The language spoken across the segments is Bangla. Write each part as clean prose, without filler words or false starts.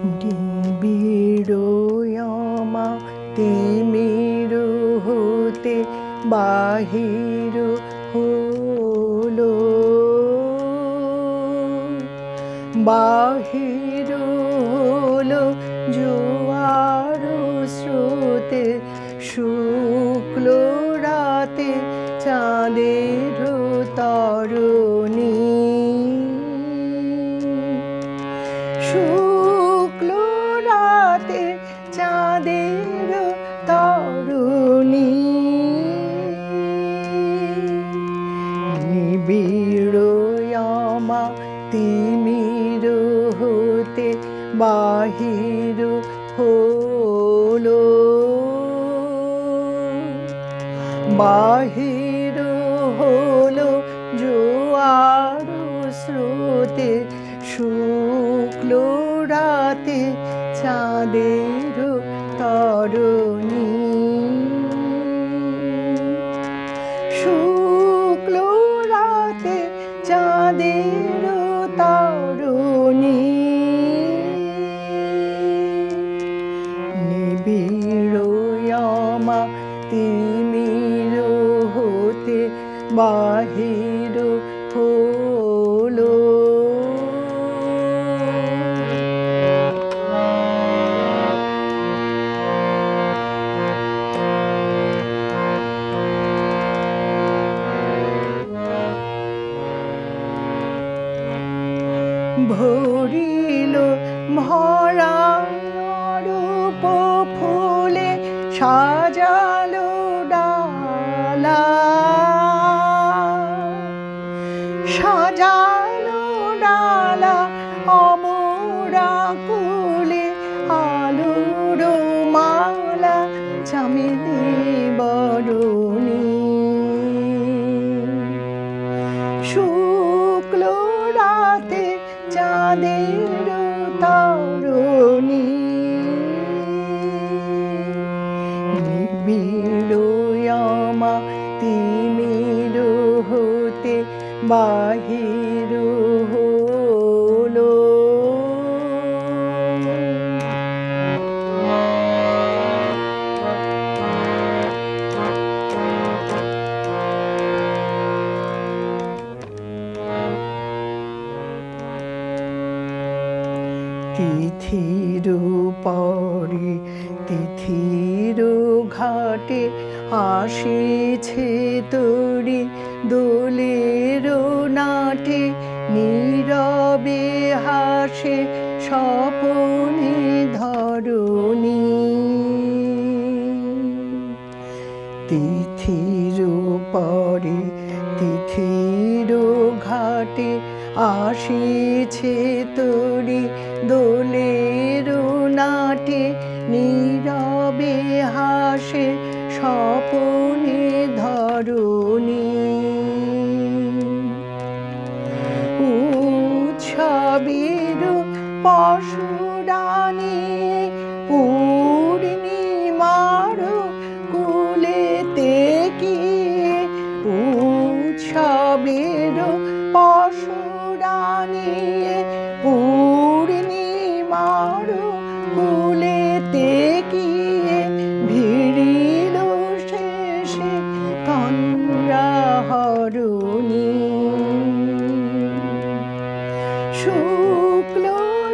নিবিড় তিমির হতে বাহির হলো, বাহির হলো জোয়ার স্রোতে, শুক্ল রাতে চাঁদের তরণী, শুক্ল রাতে চাঁদের তরণী। নিবিড় তিমির হতে বাহির হলো, বাহির হলো জোয়ার স্রোতে, শুক্ল রাতে চাঁদের তরণী, শুক্ল রাতে চাঁদের তরণী। নিবিড় তিমির হতে বাহির হলো, ভরিল ভরা রূপ ফুলে সাজালো ডালা, সাজালো ডালা অমরা কুলে, আলোর মালা চামেলি বরণী, শুক্ল রাতে চাঁদের তরণী। নিবিড় তিমির হতে বাহির হলো, তিথির পরে তিথির ঘাটে আসিছে তোরি দোলের নাটে, নীরবে হাসে স্বপনে ধরণী, তিথির পরে তিথির ঘাটে আসিছে তোরি দোলের নাটে, নীরবে হাসে স্বপনে ধরণী, উৎসবের পশুরানী পূর্ণিমার কুলেতে কি, উৎসবের পশুরানী পূর্ণিমার কুলেতে কি, ভিড়িল শেষে তন্দ্রা হরণী, শুক্ল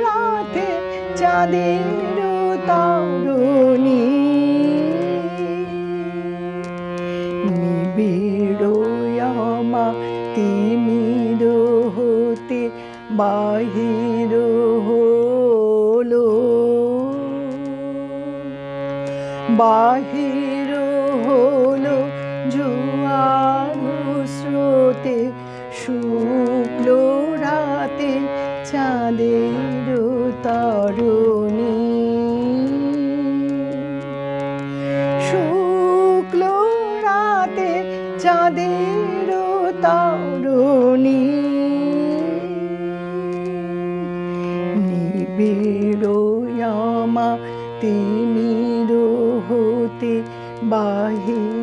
রাতে চাঁদের তরণী। নিবিড় তিমির হতে বাহির হলো, বাহির হলো জোয়ার স্রোতে, শুক্ল রাতে চাঁদের তরণী, শুক্ল রাতে চাঁদের তরণী। নিবিড় তিমির হতে বাহির